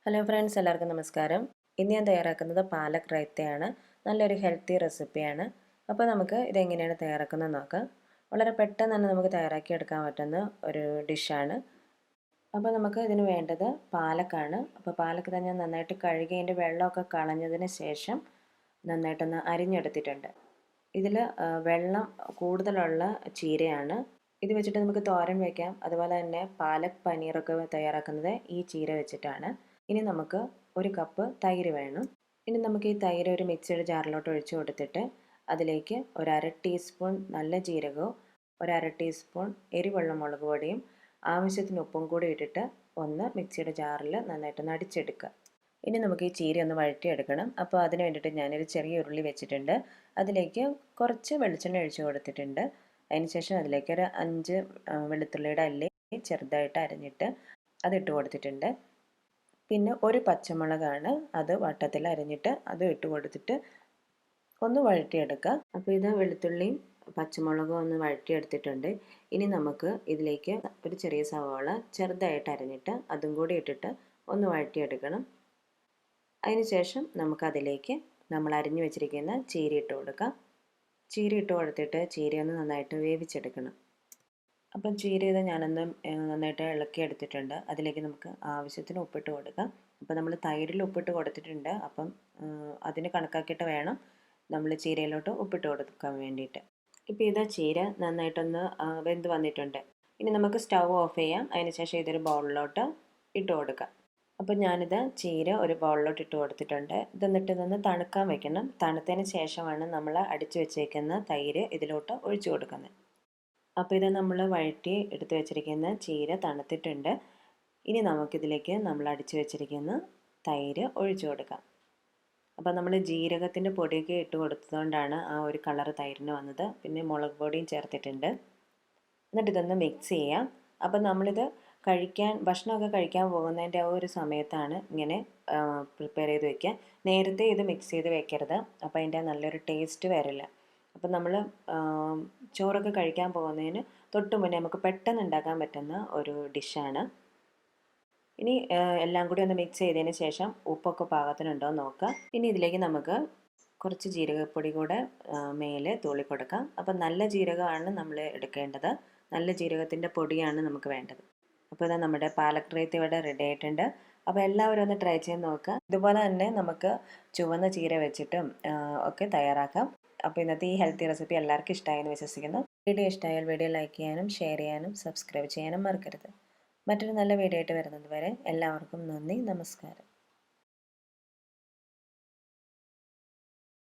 Hello friends, എല്ലാവർക്കും നമസ്കാരം. ഇന്ന് ഞാൻ തയ്യാറാക്കുന്നത് പാലക് റൈത്തയാണ്. നല്ലൊരു ഹെൽത്തി റെസിപ്പിയാണ്. അപ്പോൾ നമുക്ക് ഇതെങ്ങനെയാണ് തയ്യാറാക്കുന്നത് നോക്കാം. വളരെ പെട്ടെന്ന് തന്നെ നമുക്ക് തയ്യാറാക്കി എടുക്കാൻ പറ്റുന്ന ഒരു ഡിഷാണ്. അപ്പോൾ നമുക്ക് ഇതിന് വേണ്ടത് പാലക്കാണ്. അപ്പോൾ പാലക്ക് തന്നെ ഞാൻ നന്നായിട്ട് കഴുകി അതിൻ്റെ വെള്ളമൊക്കെ കളഞ്ഞതിന് ശേഷം നന്നായിട്ടൊന്ന് അരിഞ്ഞെടുത്തിട്ടുണ്ട്. ഇതിൽ വെള്ളം കൂടുതലുള്ള ചീരയാണ്. ഇത് വെച്ചിട്ട് നമുക്ക് തോരൻ വയ്ക്കാം. അതുപോലെ തന്നെ പാലക് പനീറൊക്കെ തയ്യാറാക്കുന്നത് ഈ ചീര വെച്ചിട്ടാണ്. ഇനി നമുക്ക് 1 കപ്പ് തൈര് വേണം. ഇനി നമുക്ക് ഈ തൈര് ഒരു മിക്സിയുടെ ജാറിലോട്ട് ഒഴിച്ചു കൊടുത്തിട്ട് അതിലേക്ക് ഒരു 1/2 ടീസ്പൂൺ നല്ല ജീരകവും ഒരു 1/2 ടീസ്പൂൺ എരിവുള്ള മുളക് പൊടിയും ആവശ്യത്തിന് ഉപ്പും കൂടി ഇട്ടിട്ട് ഒന്ന് മിക്സിയുടെ ജാറിൽ നന്നായിട്ടൊന്ന് അടിച്ചെടുക്കുക. ഇനി നമുക്ക് ഈ ചീര ഒന്ന് വഴറ്റിയെടുക്കണം. അപ്പോൾ അതിന് വേണ്ടിയിട്ട് ഞാനൊരു ചെറിയ ഉരുളി വെച്ചിട്ടുണ്ട്. അതിലേക്ക് കുറച്ച് വെളിച്ചെണ്ണ ഒഴിച്ചു കൊടുത്തിട്ടുണ്ട്. അതിനുശേഷം അതിലേക്ക് ഒരു 5 വെളുത്തുള്ളിയുടെ അല്ലി ചെറുതായിട്ട് അരിഞ്ഞിട്ട് അതിട്ട് കൊടുത്തിട്ടുണ്ട്. പിന്നെ ഒരു പച്ചമുളകാണ്, അത് വട്ടത്തിൽ അരിഞ്ഞിട്ട് അത് ഇട്ട് കൊടുത്തിട്ട് ഒന്ന് വഴറ്റിയെടുക്കുക. അപ്പോൾ ഇത് വെളുത്തുള്ളിയും പച്ചമുളകും ഒന്ന് വഴറ്റിയെടുത്തിട്ടുണ്ട്. ഇനി നമുക്ക് ഇതിലേക്ക് ഒരു ചെറിയ സവാള ചെറുതായിട്ട് അരിഞ്ഞിട്ട് അതും കൂടി ഇട്ടിട്ട് ഒന്ന് വഴറ്റിയെടുക്കണം. അതിനുശേഷം നമുക്കതിലേക്ക് നമ്മൾ അരിഞ്ഞു വെച്ചിരിക്കുന്ന ചീര ഇട്ട് കൊടുക്കാം. ചീര ഇട്ട് കൊടുത്തിട്ട് ചീരയൊന്ന് നന്നായിട്ട് വേവിച്ചെടുക്കണം. അപ്പം ചീര ഇത് ഞാനൊന്ന് നന്നായിട്ട് ഇളക്കി എടുത്തിട്ടുണ്ട്. അതിലേക്ക് നമുക്ക് ആവശ്യത്തിന് ഉപ്പിട്ട് കൊടുക്കാം. അപ്പോൾ നമ്മൾ തൈരിൽ ഉപ്പിട്ട് കൊടുത്തിട്ടുണ്ട്. അപ്പം അതിന് കണക്കാക്കിയിട്ട് വേണം നമ്മൾ ചീരയിലോട്ട് ഉപ്പിട്ട് കൊടുക്കാൻ വേണ്ടിയിട്ട്. ഇപ്പോൾ ഇത് ചീര നന്നായിട്ടൊന്ന് വെന്ത് വന്നിട്ടുണ്ട്. ഇനി നമുക്ക് സ്റ്റൗ ഓഫ് ചെയ്യാം. അതിനുശേഷം ഇതൊരു ബൗളിലോട്ട് ഇട്ട് കൊടുക്കാം. അപ്പോൾ ഞാനിത് ചീര ഒരു ബൗളിലോട്ട് ഇട്ട് കൊടുത്തിട്ടുണ്ട്. ഇതെന്നിട്ട് ഇതൊന്ന് തണുക്കാൻ വെക്കണം. തണുത്തതിന് ശേഷമാണ് നമ്മൾ അടിച്ചു വെച്ചേക്കുന്ന തൈര് ഇതിലോട്ട് ഒഴിച്ചു കൊടുക്കുന്നത്. അപ്പോൾ ഇത് നമ്മൾ വഴറ്റി എടുത്ത് വെച്ചിരിക്കുന്ന ചീര തണുത്തിട്ടുണ്ട്. ഇനി നമുക്കിതിലേക്ക് നമ്മൾ അടിച്ചു വെച്ചിരിക്കുന്ന തൈര് ഒഴിച്ചു കൊടുക്കാം. അപ്പോൾ നമ്മൾ ജീരകത്തിൻ്റെ പൊടിയൊക്കെ ഇട്ട് കൊടുത്തതുകൊണ്ടാണ് ആ ഒരു കളർ തൈരിന് വന്നത്. പിന്നെ മുളക് പൊടിയും ചേർത്തിട്ടുണ്ട്. എന്നിട്ട് ഇതൊന്ന് മിക്സ് ചെയ്യാം. അപ്പോൾ നമ്മളിത് ഭക്ഷണമൊക്കെ കഴിക്കാൻ പോകുന്നതിൻ്റെ ആ ഒരു സമയത്താണ് ഇങ്ങനെ പ്രിപ്പയർ ചെയ്ത് വയ്ക്കുക. നേരത്തെ ഇത് മിക്സ് ചെയ്ത് വെക്കരുത്. അപ്പോൾ അതിൻ്റെ നല്ലൊരു ടേസ്റ്റ് വരില്ല. അപ്പം നമ്മൾ ചോറൊക്കെ കഴിക്കാൻ പോകുന്നതിന് തൊട്ട് മുന്നേ നമുക്ക് പെട്ടെന്ന് ഉണ്ടാക്കാൻ പറ്റുന്ന ഒരു ഡിഷാണ്. ഇനി എല്ലാം കൂടി ഒന്ന് മിക്സ് ചെയ്തതിന് ശേഷം ഉപ്പൊക്കെ പാകത്തിനുണ്ടോ എന്ന് നോക്കുക. ഇനി ഇതിലേക്ക് നമുക്ക് കുറച്ച് ജീരകപ്പൊടി കൂടെ മേലെ തൂളി കൊടുക്കാം. അപ്പം നല്ല ജീരകമാണ് നമ്മൾ എടുക്കേണ്ടത്. നല്ല ജീരകത്തിൻ്റെ പൊടിയാണ് നമുക്ക് വേണ്ടത്. അപ്പോൾ ഇത് നമ്മുടെ പാലക് റൈത്ത ഇവിടെ റെഡി ആയിട്ടുണ്ട്. അപ്പോൾ എല്ലാവരും ഒന്ന് ട്രൈ ചെയ്ത് നോക്കുക. ഇതുപോലെ തന്നെ നമുക്ക് ചുവന്ന ചീര വെച്ചിട്ടും ഒക്കെ തയ്യാറാക്കാം. അപ്പോൾ ഇന്നത്തെ ഈ ഹെൽത്തി റെസിപ്പി എല്ലാവർക്കും ഇഷ്ടമായെന്ന് വിശ്വസിക്കുന്നു. വീഡിയോ ഇഷ്ടമായാൽ വീഡിയോ ലൈക്ക് ചെയ്യാനും ഷെയർ ചെയ്യാനും സബ്സ്ക്രൈബ് ചെയ്യാനും മറക്കരുത്. മറ്റൊരു നല്ല വീഡിയോ ആയിട്ട് വരുന്നത് വരെ എല്ലാവർക്കും നന്ദി, നമസ്കാരം.